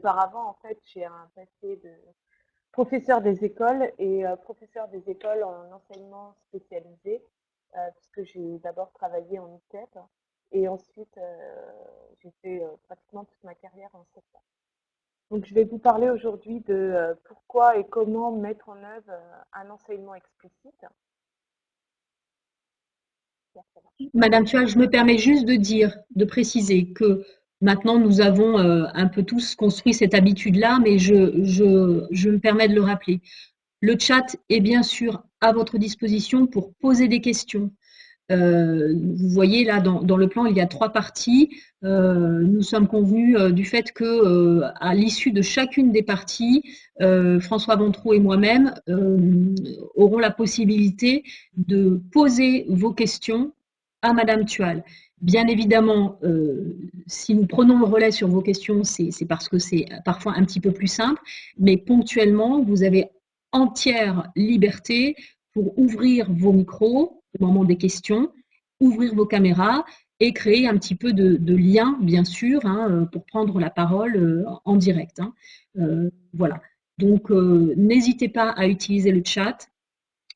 auparavant, en fait, j'ai un passé de professeur des écoles et professeur des écoles en enseignement spécialisé, puisque j'ai d'abord travaillé en ITEP et ensuite j'ai fait pratiquement toute ma carrière en secteur. Donc je vais vous parler aujourd'hui de pourquoi et comment mettre en œuvre un enseignement explicite. Madame Tual, je me permets juste de préciser que maintenant nous avons un peu tous construit cette habitude-là, mais je me permets de le rappeler. Le chat est bien sûr à votre disposition pour poser des questions. Vous voyez là dans le plan, il y a 3 parties. Nous sommes convenus du fait que à l'issue de chacune des parties, François Ventroux et moi-même aurons la possibilité de poser vos questions à Madame Tual. Bien évidemment, si nous prenons le relais sur vos questions, c'est parce que c'est parfois un petit peu plus simple, mais ponctuellement, vous avez entière liberté pour ouvrir vos micros au moment des questions, ouvrir vos caméras et créer un petit peu de lien, bien sûr, hein, pour prendre la parole en direct. Hein. Voilà. Donc, n'hésitez pas à utiliser le chat.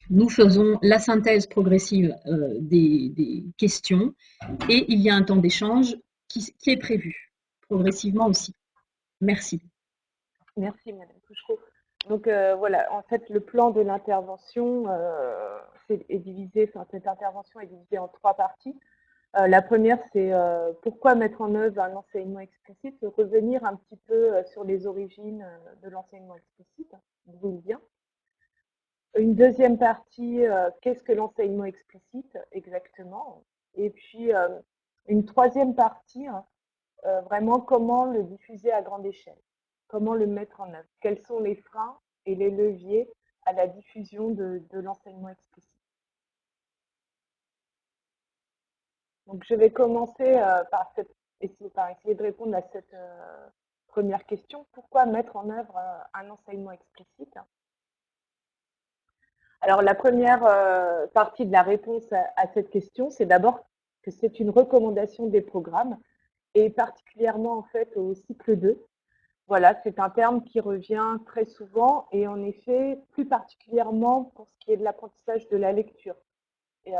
Nous faisons la synthèse progressive des questions et il y a un temps d'échange qui est prévu progressivement aussi. Merci. Merci Madame Pouchereau. Donc voilà, en fait le plan de l'intervention est divisé, enfin cette intervention est divisée en 3 parties. La première, c'est pourquoi mettre en œuvre un enseignement explicite, revenir un petit peu sur les origines de l'enseignement explicite, d'où il vient. Une deuxième partie, qu'est-ce que l'enseignement explicite exactement? Et puis une troisième partie, vraiment comment le diffuser à grande échelle, comment le mettre en œuvre, quels sont les freins et les leviers à la diffusion de l'enseignement explicite. Donc, je vais commencer par essayer de répondre à cette première question. Pourquoi mettre en œuvre un enseignement explicite? Alors, la première partie de la réponse à cette question, c'est d'abord que c'est une recommandation des programmes et particulièrement en fait au cycle 2. Voilà, c'est un terme qui revient très souvent et en effet, plus particulièrement pour ce qui est de l'apprentissage de la lecture. Et,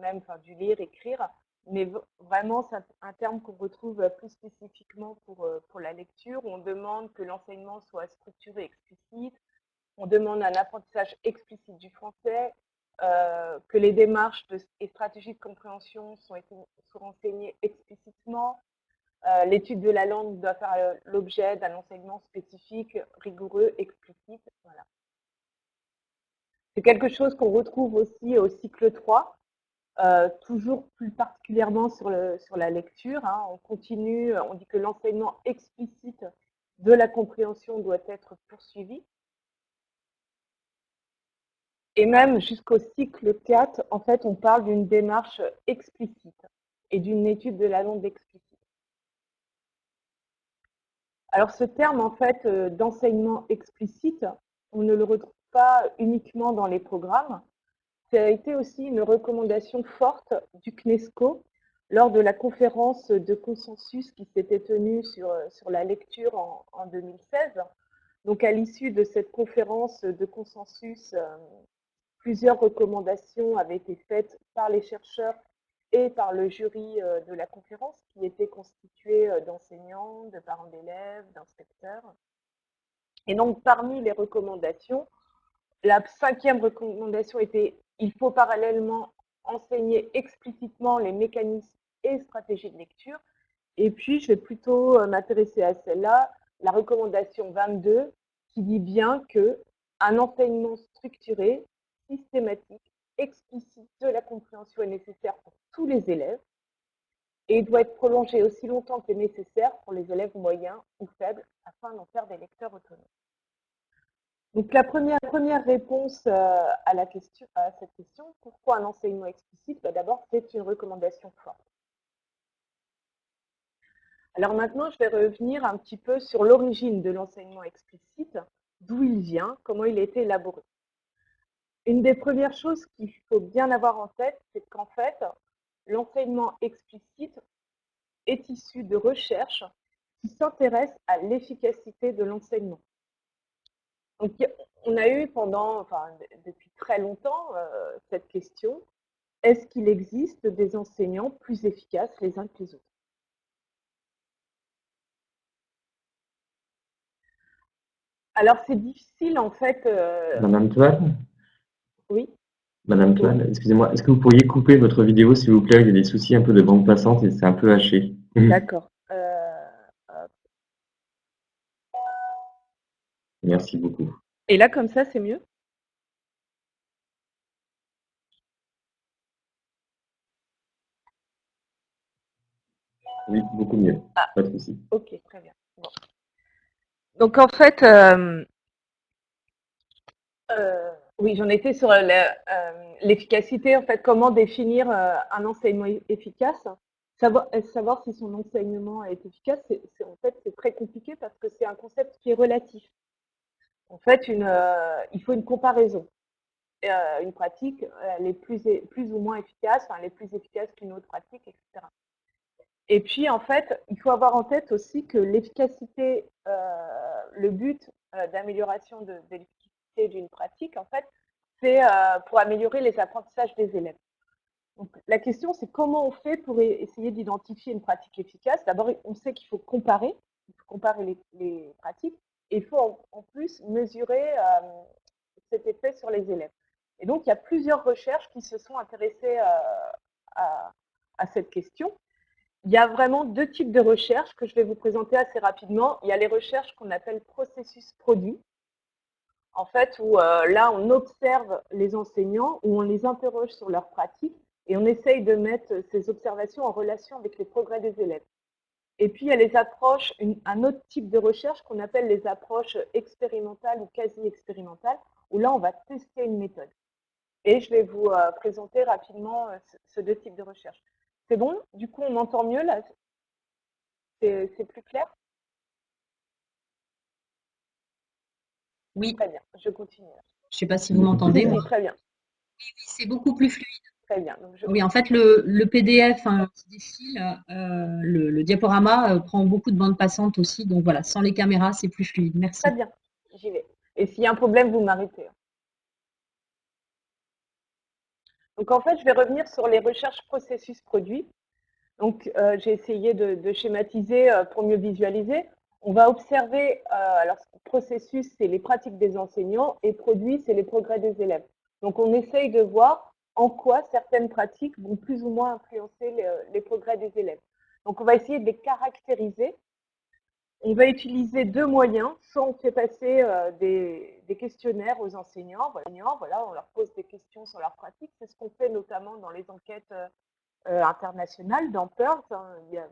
même enfin, du lire, écrire, mais vraiment c'est un terme qu'on retrouve plus spécifiquement pour la lecture. On demande que l'enseignement soit structuré, explicite, on demande un apprentissage explicite du français, que les démarches et stratégies de compréhension sont enseignées explicitement. L'étude de la langue doit faire l'objet d'un enseignement spécifique, rigoureux, explicite. Voilà. C'est quelque chose qu'on retrouve aussi au cycle 3, toujours plus particulièrement sur la lecture. Hein. On continue, on dit que l'enseignement explicite de la compréhension doit être poursuivi. Et même jusqu'au cycle 4, en fait, on parle d'une démarche explicite et d'une étude de la langue explicite. Alors ce terme, en fait, d'enseignement explicite, on ne le retrouve pas uniquement dans les programmes. Ça a été aussi une recommandation forte du CNESCO lors de la conférence de consensus qui s'était tenue sur la lecture en 2016. Donc, à l'issue de cette conférence de consensus, plusieurs recommandations avaient été faites par les chercheurs et par le jury de la conférence, qui était constitué d'enseignants, de parents d'élèves, d'inspecteurs. Et donc, parmi les recommandations, la 5e recommandation était il faut parallèlement enseigner explicitement les mécanismes et stratégies de lecture. Et puis, je vais plutôt m'intéresser à celle-là, la recommandation 22, qui dit bien qu'un enseignement structuré, systématique, explicite de la compréhension est nécessaire pour tous les élèves et doit être prolongé aussi longtemps que nécessaire pour les élèves moyens ou faibles afin d'en faire des lecteurs autonomes. Donc la première réponse à cette question, pourquoi un enseignement explicite? D'abord, c'est une recommandation forte. Alors maintenant, je vais revenir un petit peu sur l'origine de l'enseignement explicite, d'où il vient, comment il a été élaboré. Une des premières choses qu'il faut bien avoir en tête, c'est qu'en fait, l'enseignement explicite est issu de recherches qui s'intéresse à l'efficacité de l'enseignement. Donc, on a eu depuis très longtemps cette question, est-ce qu'il existe des enseignants plus efficaces les uns que les autres? Alors, c'est difficile en fait. Madame Toile? Oui. Madame Toile, excusez-moi, est-ce que vous pourriez couper votre vidéo, s'il vous plaît? Il y a des soucis un peu de bande passante et c'est un peu haché. D'accord. Merci beaucoup. Et là, comme ça, c'est mieux? Oui, beaucoup mieux. Ah, Pas de souci. ok, très bien. Bon. Donc, en fait, oui, j'en étais sur l'efficacité. En fait, comment définir un enseignement efficace? Savoir si son enseignement est efficace, en fait, c'est très compliqué parce que c'est un concept qui est relatif. En fait, il faut une comparaison. Une pratique, elle est plus ou moins efficace, enfin, elle est plus efficace qu'une autre pratique, etc. Et puis, en fait, il faut avoir en tête aussi que l'efficacité, le but d'amélioration de l'efficacité d'une pratique, en fait, c'est pour améliorer les apprentissages des élèves. Donc, la question, c'est comment on fait pour essayer d'identifier une pratique efficace. D'abord, on sait qu'il faut comparer les pratiques, et il faut en plus mesurer cet effet sur les élèves. Et donc, il y a plusieurs recherches qui se sont intéressées à cette question. Il y a vraiment deux types de recherches que je vais vous présenter assez rapidement. Il y a les recherches qu'on appelle processus produit, en fait, où là, on observe les enseignants, où on les interroge sur leurs pratiques et on essaye de mettre ces observations en relation avec les progrès des élèves. Et puis, il y a les approches, un autre type de recherche qu'on appelle les approches expérimentales ou quasi-expérimentales, où là, on va tester une méthode. Et je vais vous présenter rapidement ces deux types de recherche. C'est bon? Du coup, on m'entend mieux là? C'est plus clair? Oui, Très bien, je continue. je ne sais pas si vous Beaucoup plus m'entendez, Si, clair. si, moi. très bien, Oui, c'est beaucoup plus fluide. très bien. Donc, je Oui, en continue. fait, le PDF hein, qui défile, le diaporama prend beaucoup de bandes passantes aussi. Donc voilà, sans les caméras, c'est plus fluide. Très Merci. bien, j'y vais. Et s'il y a un problème, vous m'arrêtez. Donc, en fait, je vais revenir sur les recherches processus produits. Donc, j'ai essayé de schématiser pour mieux visualiser. On va observer, alors, processus, c'est les pratiques des enseignants et produits, c'est les progrès des élèves. Donc, on essaye de voir en quoi certaines pratiques vont plus ou moins influencer les progrès des élèves. Donc, on va essayer de les caractériser. On va utiliser deux moyens. Soit on fait passer des questionnaires aux enseignants. Voilà, on leur pose des questions sur leur pratique. C'est ce qu'on fait notamment dans les enquêtes internationales, dans PIRLS. Il y a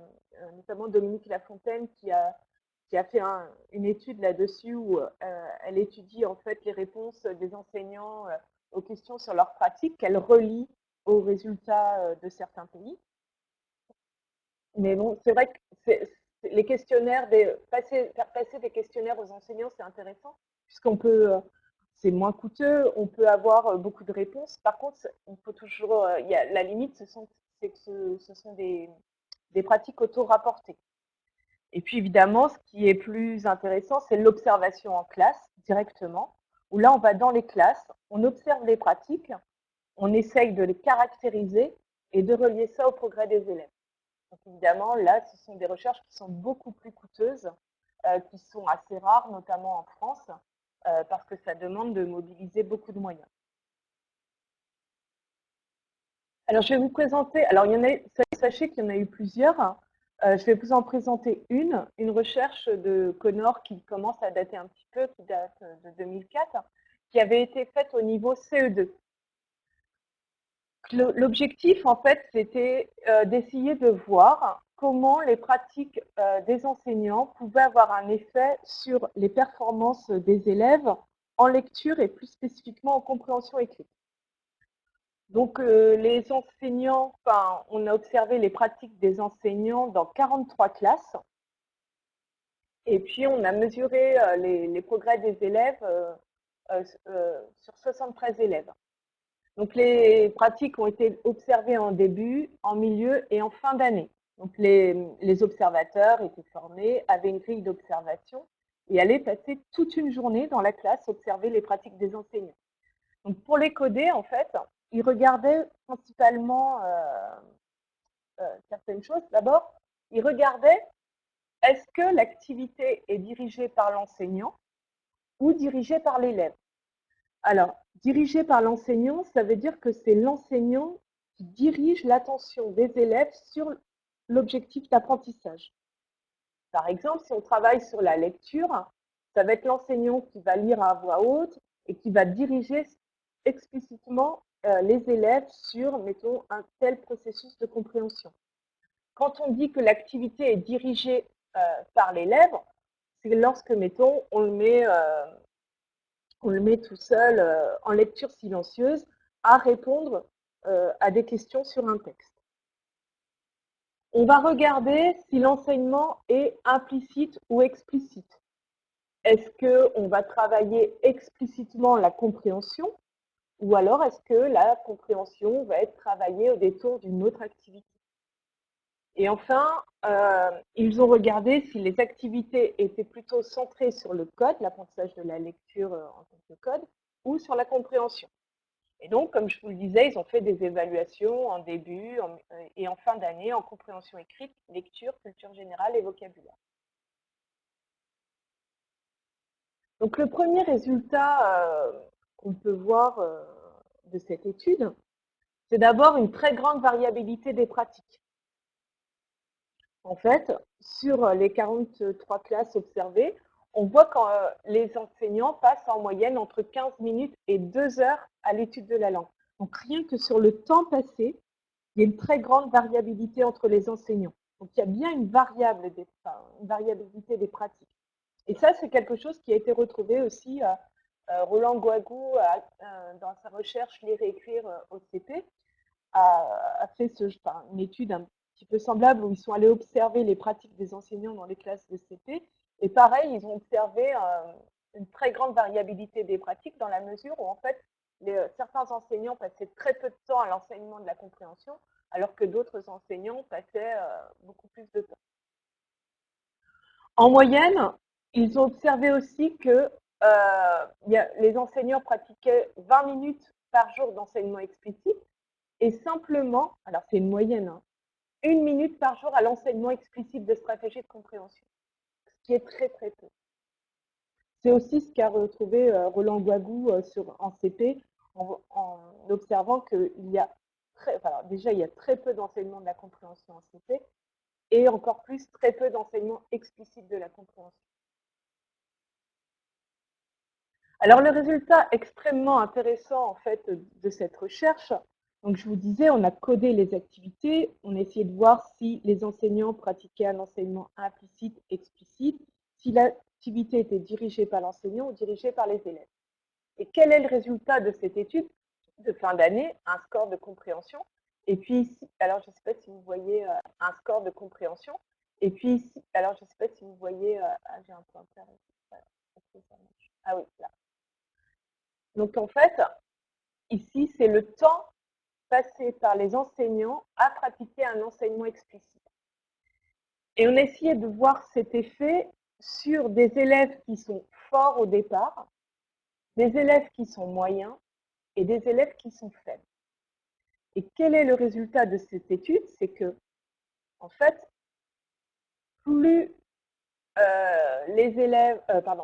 notamment Dominique Lafontaine qui a fait une étude là-dessus où elle étudie en fait les réponses des enseignants aux questions sur leur pratique qu'elle relie aux résultats de certains pays. Mais bon, c'est vrai que les questionnaires, faire passer des questionnaires aux enseignants, c'est intéressant, puisqu'on peut, c'est moins coûteux, on peut avoir beaucoup de réponses. Par contre, il faut toujours, il y a la limite, c'est que ce sont des pratiques auto-rapportées. Et puis évidemment, ce qui est plus intéressant, c'est l'observation en classe directement, où là, on va dans les classes, on observe les pratiques, on essaye de les caractériser et de relier ça au progrès des élèves. Donc évidemment, là, ce sont des recherches qui sont beaucoup plus coûteuses, qui sont assez rares, notamment en France, parce que ça demande de mobiliser beaucoup de moyens. Alors, je vais vous présenter, alors il y en a, sachez qu'il y en a eu plusieurs. Je vais vous en présenter une recherche de Connor qui commence à dater un petit peu, qui date de 2004, qui avait été faite au niveau CE2. L'objectif, en fait, c'était d'essayer de voir comment les pratiques des enseignants pouvaient avoir un effet sur les performances des élèves en lecture et plus spécifiquement en compréhension écrite. Donc, les enseignants, enfin, on a observé les pratiques des enseignants dans 43 classes. Et puis, on a mesuré les progrès des élèves sur 73 élèves. Donc, les pratiques ont été observées en début, en milieu et en fin d'année. Donc les observateurs étaient formés, avaient une grille d'observation et allaient passer toute une journée dans la classe, observer les pratiques des enseignants. Donc pour les coder, en fait, ils regardaient principalement certaines choses. D'abord, ils regardaient est-ce que l'activité est dirigée par l'enseignant ou dirigée par l'élève. Alors, dirigée par l'enseignant, ça veut dire que c'est l'enseignant qui dirige l'attention des élèves sur l'objectif d'apprentissage. Par exemple, si on travaille sur la lecture, ça va être l'enseignant qui va lire à voix haute et qui va diriger explicitement les élèves sur, mettons, un tel processus de compréhension. Quand on dit que l'activité est dirigée par l'élève, c'est lorsque, mettons, on le met tout seul en lecture silencieuse à répondre à des questions sur un texte. On va regarder si l'enseignement est implicite ou explicite. Est-ce qu'on va travailler explicitement la compréhension ou alors est-ce que la compréhension va être travaillée au détour d'une autre activité? Et enfin, ils ont regardé si les activités étaient plutôt centrées sur le code, l'apprentissage de la lecture en tant que code, ou sur la compréhension. Et donc, comme je vous le disais, ils ont fait des évaluations en début et en fin d'année en compréhension écrite, lecture, culture générale et vocabulaire. Donc, le premier résultat qu'on peut voir de cette étude, c'est d'abord une très grande variabilité des pratiques. En fait, sur les 43 classes observées, on voit que les enseignants passent en moyenne entre 15 minutes et 2 heures à l'étude de la langue. Donc, rien que sur le temps passé, il y a une très grande variabilité entre les enseignants. Donc, il y a bien une variabilité des pratiques. Et ça, c'est quelque chose qui a été retrouvé aussi. Roland Guagou, dans sa recherche Lire et écrire au CP, a fait une étude un petit peu semblable où ils sont allés observer les pratiques des enseignants dans les classes de CP. Et pareil, ils ont observé une très grande variabilité des pratiques dans la mesure où, en fait, certains enseignants passaient très peu de temps à l'enseignement de la compréhension, alors que d'autres enseignants passaient beaucoup plus de temps. En moyenne, ils ont observé aussi que les enseignants pratiquaient 20 minutes par jour d'enseignement explicite et simplement, alors c'est une moyenne, 1 minute par jour à l'enseignement explicite de stratégies de compréhension, ce qui est très très peu. C'est aussi ce qu'a retrouvé Roland Guagou en CP en observant qu'il y a déjà il y a très peu d'enseignement de la compréhension en CP et encore plus très peu d'enseignement explicite de la compréhension. Alors le résultat extrêmement intéressant en fait de cette recherche, donc je vous disais, on a codé les activités, on a essayé de voir si les enseignants pratiquaient un enseignement implicite, explicite, si l'activité était dirigée par l'enseignant ou dirigée par les élèves. Et quel est le résultat de cette étude de fin d'année? Un score de compréhension. Et puis ici, alors je ne sais pas si vous voyez un score de compréhension. Et puis ici, alors je ne sais pas si vous voyez, j'ai un pointeur ici. Ah oui, là. Donc en fait, ici, c'est le temps passé par les enseignants à pratiquer un enseignement explicite. Et on a essayé de voir cet effet sur des élèves qui sont forts au départ, des élèves qui sont moyens et des élèves qui sont faibles. Et quel est le résultat de cette étude? C'est que, en fait, plus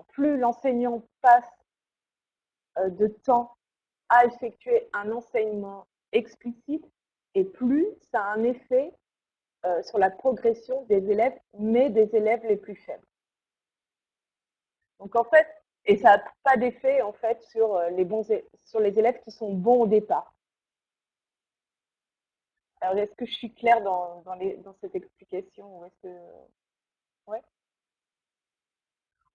plus l'enseignant passe de temps à effectuer un enseignement explicite et plus ça a un effet sur la progression des élèves, mais des élèves les plus faibles. Donc en fait, et ça n'a pas d'effet en fait sur les élèves qui sont bons au départ. Alors est-ce que je suis claire dans cette explication ou est-ce que ouais.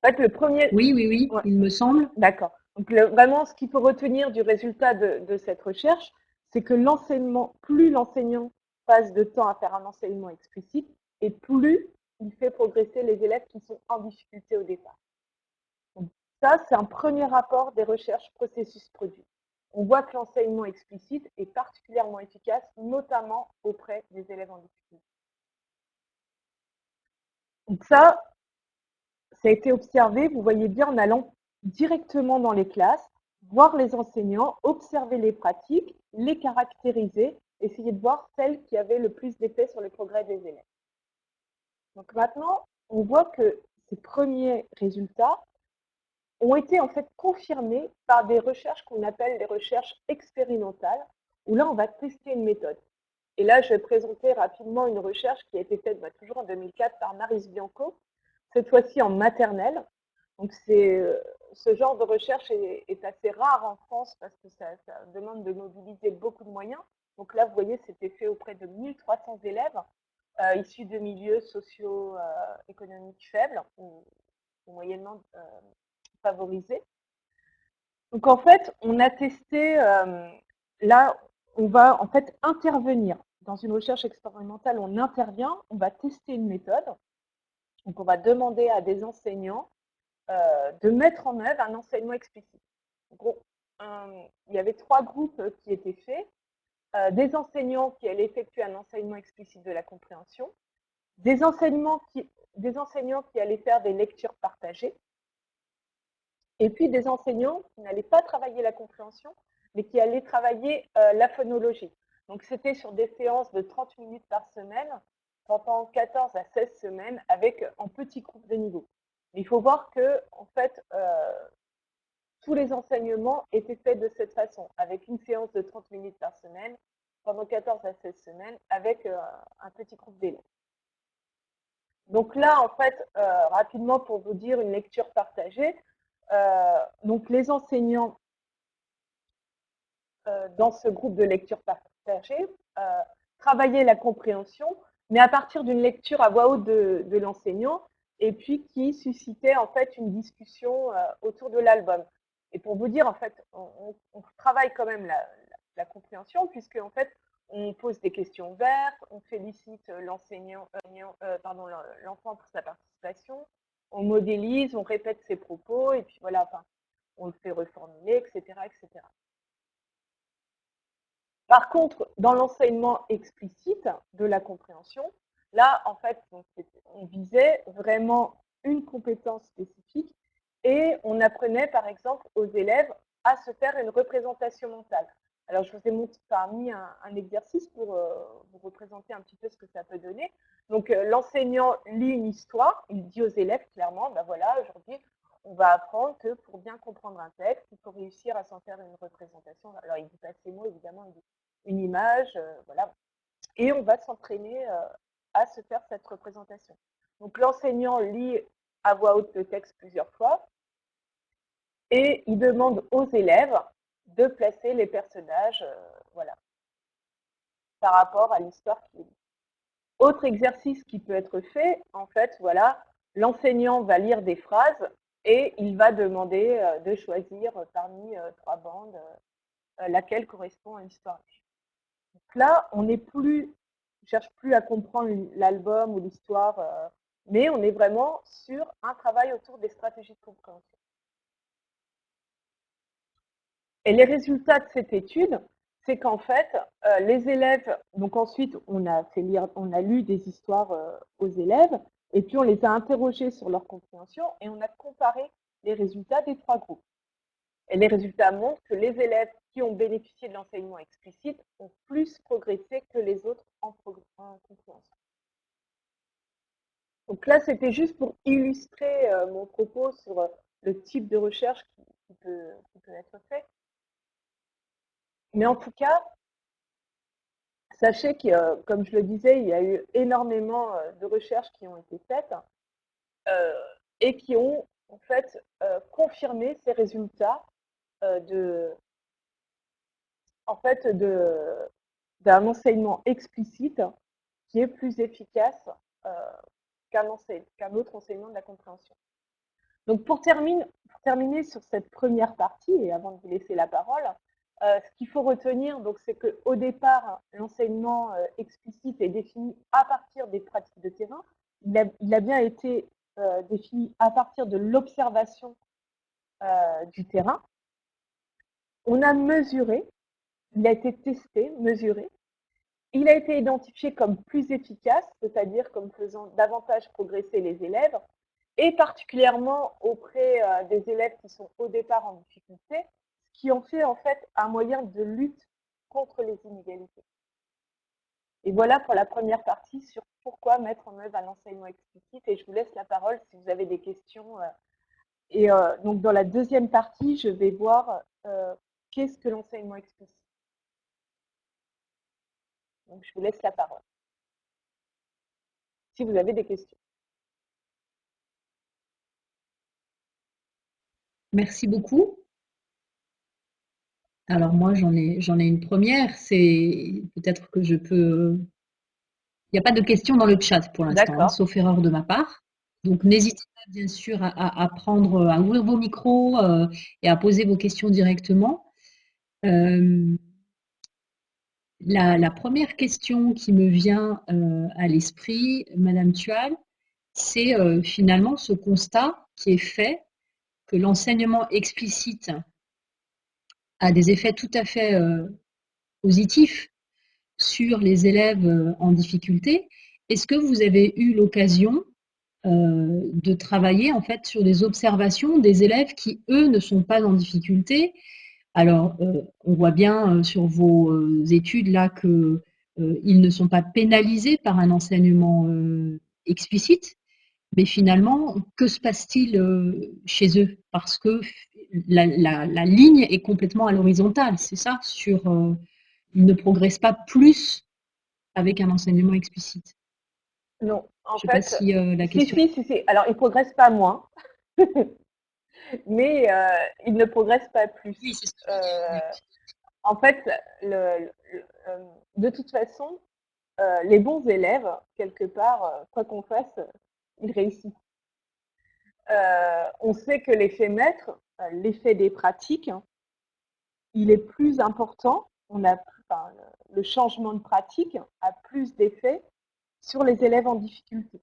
En fait, le premier. Oui, Ouais. il me semble. D'accord. Donc vraiment, ce qu'il faut retenir du résultat de cette recherche, c'est que plus l'enseignant passe de temps à faire un enseignement explicite, et plus il fait progresser les élèves qui sont en difficulté au départ. Donc, ça, c'est un premier rapport des recherches processus-produit. On voit que l'enseignement explicite est particulièrement efficace, notamment auprès des élèves en difficulté. Donc ça a été observé, vous voyez bien, en allant directement dans les classes, voir les enseignants, observer les pratiques, les caractériser, essayer de voir celles qui avaient le plus d'effet sur le progrès des élèves. Donc maintenant, on voit que ces premiers résultats ont été en fait confirmés par des recherches qu'on appelle des recherches expérimentales, où là, on va tester une méthode. Et là, je vais présenter rapidement une recherche qui a été faite toujours en 2004 par Maryse Bianco, cette fois-ci en maternelle. Donc, ce genre de recherche est assez rare en France parce que ça demande de mobiliser beaucoup de moyens. Donc là, vous voyez, c'était fait auprès de 1300 élèves issus de milieux socio-économiques faibles ou moyennement favorisés. Donc en fait, on a testé, là, on va en fait intervenir dans une recherche expérimentale, on intervient, on va tester une méthode. Donc on va demander à des enseignants de mettre en œuvre un enseignement explicite. Donc, il y avait 3 groupes qui étaient faits. Des enseignants qui allaient effectuer un enseignement explicite de la compréhension, des enseignants qui allaient faire des lectures partagées, et puis des enseignants qui n'allaient pas travailler la compréhension, mais qui allaient travailler la phonologie. Donc c'était sur des séances de 30 minutes par semaine, pendant 14 à 16 semaines, avec en petits groupes de niveau. Il faut voir que, en fait, tous les enseignements étaient faits de cette façon, avec une séance de 30 minutes par semaine, pendant 14 à 16 semaines, avec un petit groupe d'élèves. Donc là, en fait, rapidement pour vous dire une lecture partagée, donc les enseignants dans ce groupe de lecture partagée travaillaient la compréhension, mais à partir d'une lecture à voix haute de l'enseignant, et puis qui suscitait en fait une discussion autour de l'album. Et pour vous dire, en fait, on travaille quand même la compréhension, puisque en fait, on pose des questions ouvertes, on félicite l'enfant pour sa participation, on modélise, on répète ses propos, et puis voilà, enfin, on le fait reformuler, etc., etc. Par contre, dans l'enseignement explicite de la compréhension, là, en fait, on visait vraiment une compétence spécifique et on apprenait, par exemple, aux élèves à se faire une représentation mentale. Alors, je vous ai mis un exercice pour vous représenter un petit peu ce que ça peut donner. Donc, l'enseignant lit une histoire, il dit aux élèves clairement, ben voilà, aujourd'hui, on va apprendre que pour bien comprendre un texte, il faut réussir à s'en faire une représentation. Alors, il dit pas ces mots, évidemment, il dit une image, voilà. Et on va s'entraîner à se faire cette représentation. Donc l'enseignant lit à voix haute le texte plusieurs fois et il demande aux élèves de placer les personnages voilà, par rapport à l'histoire qu'il lit. Autre exercice qui peut être fait, en fait, voilà, l'enseignant va lire des phrases et il va demander de choisir parmi 3 bandes laquelle correspond à l'histoire. Donc là, on cherche plus à comprendre l'album ou l'histoire, mais on est vraiment sur un travail autour des stratégies de compréhension. Et les résultats de cette étude, c'est qu'en fait, les élèves, donc ensuite, on a lu des histoires aux élèves, et puis on les a interrogés sur leur compréhension, et on a comparé les résultats des 3 groupes. Et les résultats montrent que les élèves qui ont bénéficié de l'enseignement explicite ont plus progressé que les autres en compréhension. Donc là, c'était juste pour illustrer mon propos sur le type de recherche qui peut être fait. Mais en tout cas, sachez que, comme je le disais, il y a eu énormément de recherches qui ont été faites et qui ont en fait confirmé ces résultats d'un enseignement explicite qui est plus efficace qu'un autre enseignement de la compréhension. Donc pour terminer sur cette première partie, et avant de vous laisser la parole, ce qu'il faut retenir, c'est qu'au départ, l'enseignement explicite est défini à partir des pratiques de terrain. Il a bien été défini à partir de l'observation du terrain. On a mesuré, il a été testé, mesuré, Il a été identifié comme plus efficace, c'est-à-dire comme faisant davantage progresser les élèves, et particulièrement auprès des élèves qui sont au départ en difficulté, ce qui en fait un moyen de lutte contre les inégalités. Et voilà pour la première partie sur pourquoi mettre en œuvre un enseignement explicite. Et je vous laisse la parole si vous avez des questions. Et donc dans la deuxième partie, je vais voir qu'est-ce que l'enseignement explicite. Donc je vous laisse la parole. Si vous avez des questions. Merci beaucoup. Alors moi, j'en ai une première. C'est peut-être que je peux. Il n'y a pas de questions dans le chat pour l'instant, hein, sauf erreur de ma part. Donc n'hésitez pas bien sûr à ouvrir vos micros et à poser vos questions directement. La première question qui me vient à l'esprit, Madame Tual, c'est finalement ce constat qui est fait que l'enseignement explicite a des effets tout à fait positifs sur les élèves en difficulté. Est-ce que vous avez eu l'occasion de travailler en fait sur des observations des élèves qui, eux, ne sont pas en difficulté? Alors, on voit bien sur vos études là que ils ne sont pas pénalisés par un enseignement explicite, mais finalement, que se passe-t-il chez eux? Parce que la ligne est complètement à l'horizontale, c'est ça, ils ne progressent pas plus avec un enseignement explicite. Non, en Je sais fait, pas si la question. si. Alors, ils progressent pas moins, mais ils ne progressent pas plus. Oui, c'est ce que je disais. En fait, de toute façon, les bons élèves, quelque part, quoi qu'on fasse, ils réussissent. On sait que l'effet maître, l'effet des pratiques, il est plus important. Le changement de pratique a plus d'effet sur les élèves en difficulté.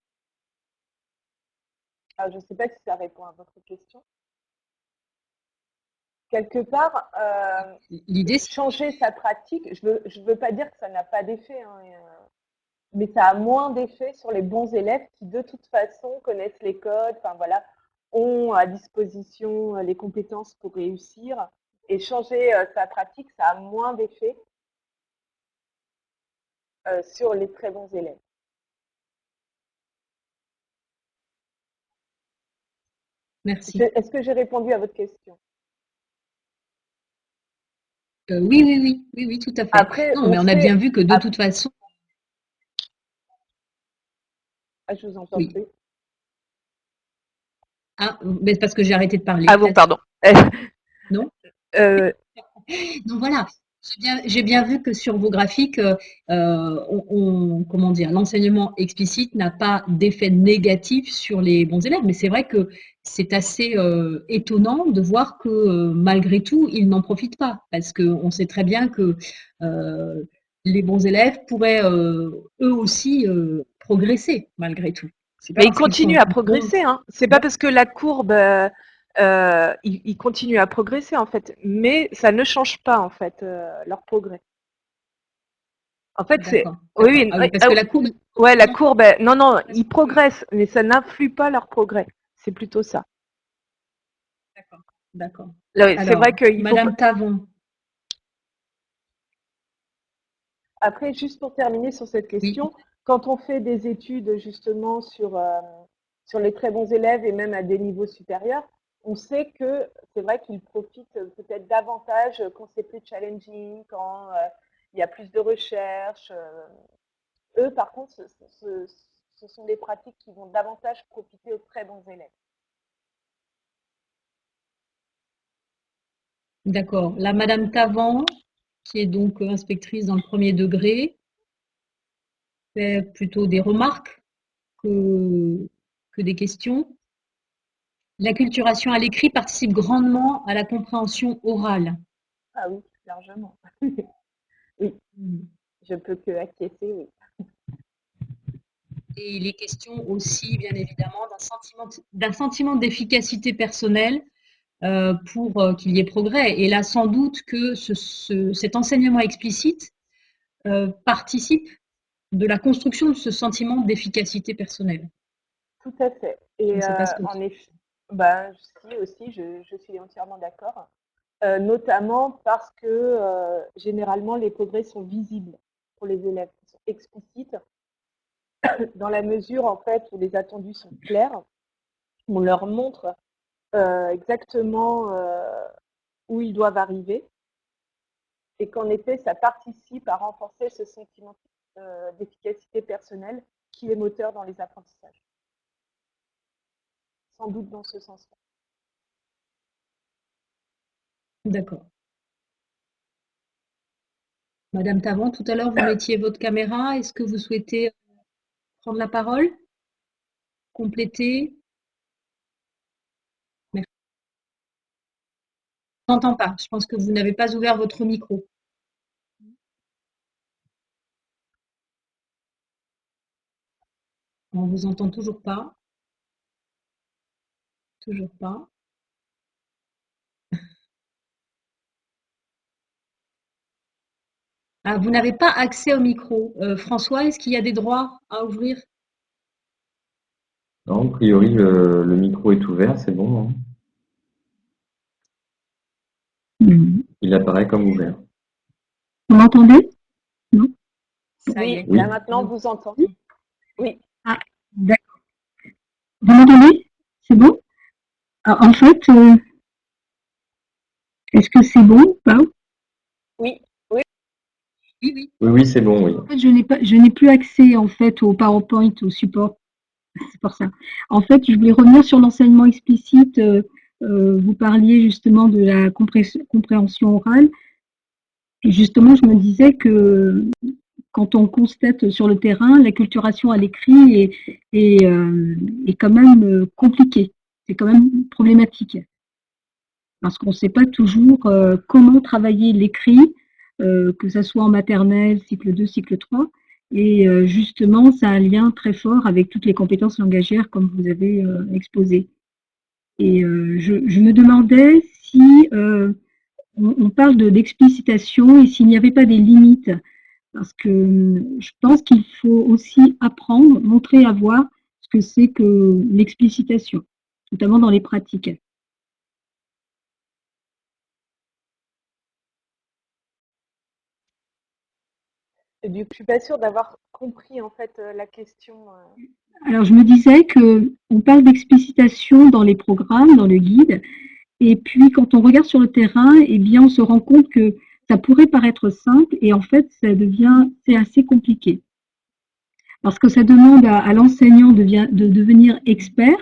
Alors, je ne sais pas si ça répond à votre question. Quelque part, l'idée, changer sa pratique, je veux pas dire que ça n'a pas d'effet, hein, mais ça a moins d'effet sur les bons élèves qui, de toute façon, connaissent les codes, enfin voilà, ont à disposition les compétences pour réussir. Et changer sa pratique, ça a moins d'effet sur les très bons élèves. merci. Est-ce que j'ai répondu à votre question? Oui, tout à fait. Après, non, mais on a bien vu que de toute façon. Ah, je vous entends Oui. plus. Ah, mais parce que j'ai arrêté de parler. Ah bon, pardon. Non. Donc voilà, j'ai bien vu que sur vos graphiques, comment dire, l'enseignement explicite n'a pas d'effet négatif sur les bons élèves, mais c'est vrai que c'est assez étonnant de voir que malgré tout, ils n'en profitent pas, parce qu'on sait très bien que les bons élèves pourraient eux aussi progresser malgré tout. Mais ils continuent à progresser, hein. C'est pas parce que la courbe, ils continuent à progresser en fait, mais ça ne change pas en fait leur progrès. En fait, c'est oui, ah oui, parce que la courbe. Ouais, la courbe, non, ils progressent, mais ça n'influe pas leur progrès. C'est plutôt ça. D'accord. C'est vrai qu'il faut. Madame Tavon. Après, juste pour terminer sur cette question, oui. Quand on fait des études justement sur les très bons élèves et même à des niveaux supérieurs, on sait que c'est vrai qu'ils profitent peut-être davantage quand c'est plus challenging, quand il y a plus de recherche. Eux, par contre, ce sont des pratiques qui vont davantage profiter aux très bons élèves. D'accord. La Madame Tavant, qui est donc inspectrice dans le premier degré, fait plutôt des remarques que des questions. L'acculturation à l'écrit participe grandement à la compréhension orale. Ah oui, largement. Oui, je peux que acquiescer, oui. Et il est question aussi, bien évidemment, d'un sentiment d'efficacité personnelle pour qu'il y ait progrès. Et là, sans doute que cet enseignement explicite participe de la construction de ce sentiment d'efficacité personnelle. Tout à fait. Je Et ne sais pas ce que en effet, bah, si aussi, je suis entièrement d'accord. Notamment parce que généralement les progrès sont visibles pour les élèves, ils sont explicites dans la mesure en fait où les attendus sont clairs, on leur montre exactement où ils doivent arriver et qu'en effet ça participe à renforcer ce sentiment d'efficacité personnelle qui est moteur dans les apprentissages. Sans doute dans ce sens-là. D'accord. Madame Tavant, tout à l'heure, vous mettiez votre caméra. Est-ce que vous souhaitez prendre la parole? Compléter? Merci. Je n'entends pas. Je pense que vous n'avez pas ouvert votre micro. On ne vous entend toujours pas. Toujours pas. Ah, vous n'avez pas accès au micro. François, est-ce qu'il y a des droits à ouvrir? Non, a priori, le micro est ouvert, c'est bon, hein. Il apparaît comme ouvert. Vous m'entendez? Non? Ça y Oui, est. Oui. là maintenant on vous entend. Oui. Ah, d'accord. Vous m'entendez? C'est bon? Alors, en fait, est-ce que c'est bon ou pas? Oui, oui. Oui, oui. Oui, oui, c'est bon, oui. En fait, je n'ai plus accès en fait au PowerPoint, au support. C'est pour ça. En fait, je voulais revenir sur l'enseignement explicite. Vous parliez justement de la compréhension orale. Et justement, je me disais que quand on constate sur le terrain, l'acculturation à l'écrit est quand même compliquée. C'est quand même problématique. Parce qu'on ne sait pas toujours comment travailler l'écrit, que ce soit en maternelle, cycle 2, cycle 3. Et justement, ça a un lien très fort avec toutes les compétences langagières, comme vous avez exposé. Et je me demandais si on parle d'explicitation et s'il n'y avait pas des limites. Parce que je pense qu'il faut aussi apprendre, montrer à voir ce que c'est que l'explicitation, notamment dans les pratiques. Et du coup, je suis pas sûre d'avoir compris en fait la question. Alors, je me disais que on parle d'explicitation dans les programmes, dans le guide, et puis quand on regarde sur le terrain, eh bien, on se rend compte que ça pourrait paraître simple, et en fait, c'est assez compliqué. Parce que ça demande à l'enseignant de devenir expert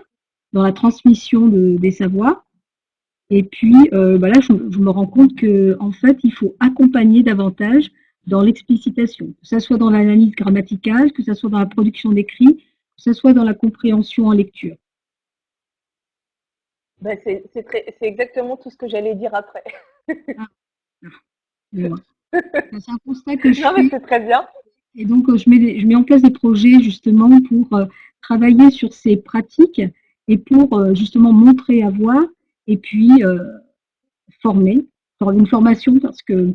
dans la transmission des savoirs. Et puis, là, je me rends compte que, en fait, il faut accompagner davantage dans l'explicitation, que ce soit dans l'analyse grammaticale, que ce soit dans la production d'écrits, que ce soit dans la compréhension en lecture. Ben, c'est exactement tout ce que j'allais dire après. C'est un constat que je Non, mais fais. c'est très bien. Et donc, je mets en place des projets justement pour travailler sur ces pratiques et pour justement montrer à voir et puis former, faire une formation parce que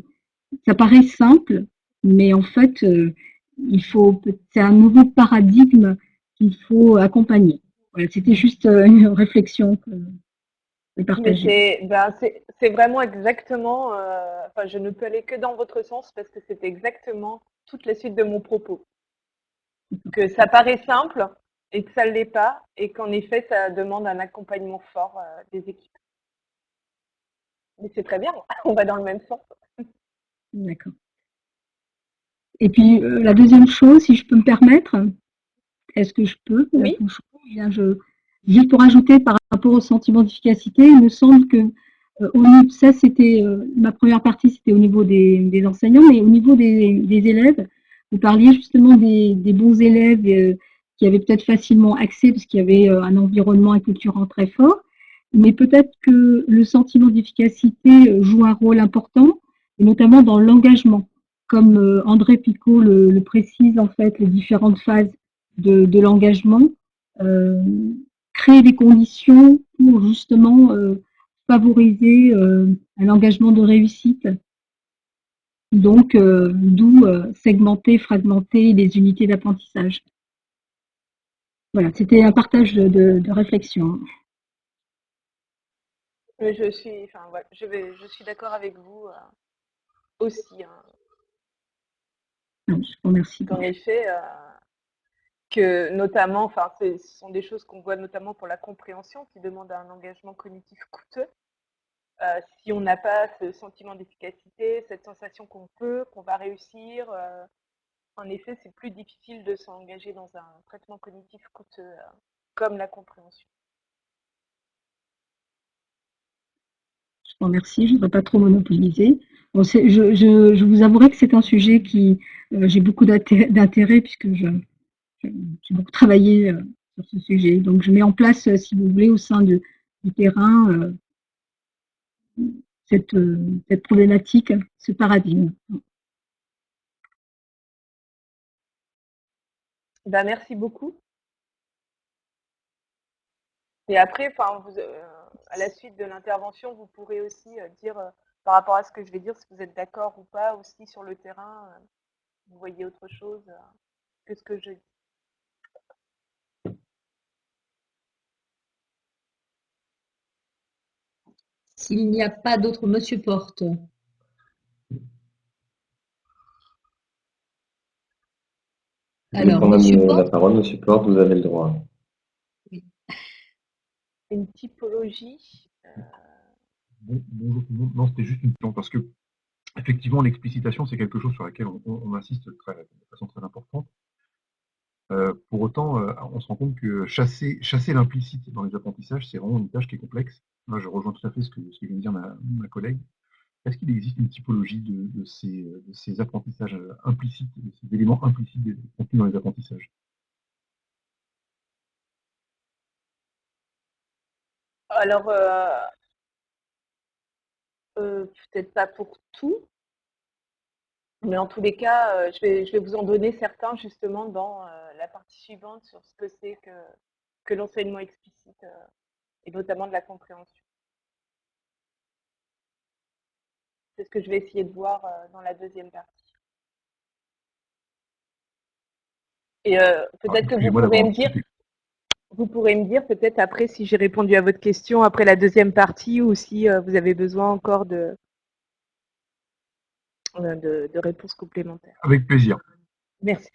ça paraît simple, mais en fait, c'est un nouveau paradigme qu'il faut accompagner. Voilà, c'était juste une réflexion que je Mais partager. c'est vraiment exactement. Enfin, je ne peux aller que dans votre sens parce que c'est exactement toute la suite de mon propos. Que ça paraît simple et que ça ne l'est pas, et qu'en effet, ça demande un accompagnement fort des équipes. Mais c'est très bien, on va dans le même sens. D'accord. Et puis, la deuxième chose, si je peux me permettre, est-ce que je peux? Oui. Bien, juste pour ajouter par rapport au sentiment d'efficacité, il me semble que ça c'était ma première partie, c'était au niveau des enseignants, mais au niveau des élèves, vous parliez justement des bons élèves qui avaient peut-être facilement accès parce qu'il y avait un environnement acculturant très fort, mais peut-être que le sentiment d'efficacité joue un rôle important, et notamment dans l'engagement, comme André Picot le précise en fait, les différentes phases de l'engagement, euh, créer des conditions pour justement favoriser un engagement de réussite. Donc, d'où segmenter, fragmenter les unités d'apprentissage. Voilà, c'était un partage de réflexion. Je suis, enfin, voilà, je suis d'accord avec vous aussi, hein, Je vous remercie. qu'en effet, que notamment, enfin, ce sont des choses qu'on voit notamment pour la compréhension qui demande un engagement cognitif coûteux. Si on n'a pas ce sentiment d'efficacité, cette sensation qu'on va réussir, en effet, c'est plus difficile de s'engager dans un traitement cognitif coûteux comme la compréhension. Je vous remercie, je ne voudrais pas trop monopoliser. Bon, je vous avouerai que c'est un sujet qui j'ai beaucoup d'intérêt puisque j'ai beaucoup travaillé sur ce sujet. Donc, je mets en place, si vous voulez, au sein du terrain, cette problématique, ce paradigme. Ben, merci beaucoup. Et après, enfin, à la suite de l'intervention, vous pourrez aussi dire, par rapport à ce que je vais dire, si vous êtes d'accord ou pas, aussi sur le terrain, vous voyez autre chose que ce que je dis. S'il n'y a pas d'autres, Monsieur Porte. Alors, quand Monsieur même la Porte, parole, Monsieur Porte, vous avez le droit. Une typologie. Bonjour tout le monde. Non, c'était juste une question parce que effectivement, l'explicitation, c'est quelque chose sur laquelle on insiste de façon très importante. Pour autant, on se rend compte que chasser l'implicite dans les apprentissages, c'est vraiment une tâche qui est complexe. Moi, je rejoins tout à fait ce que vient de dire ma collègue. Est-ce qu'il existe une typologie de ces apprentissages implicites, de ces éléments implicites contenus dans les apprentissages? Alors, peut-être pas pour tout, mais en tous les cas, je vais vous en donner certains justement dans la partie suivante sur ce que c'est que l'enseignement explicite et notamment de la compréhension. C'est ce que je vais essayer de voir dans la deuxième partie. Et peut-être que vous pourrez me dire peut-être après si j'ai répondu à votre question après la deuxième partie ou si vous avez besoin encore de réponses complémentaires. Avec plaisir. Merci.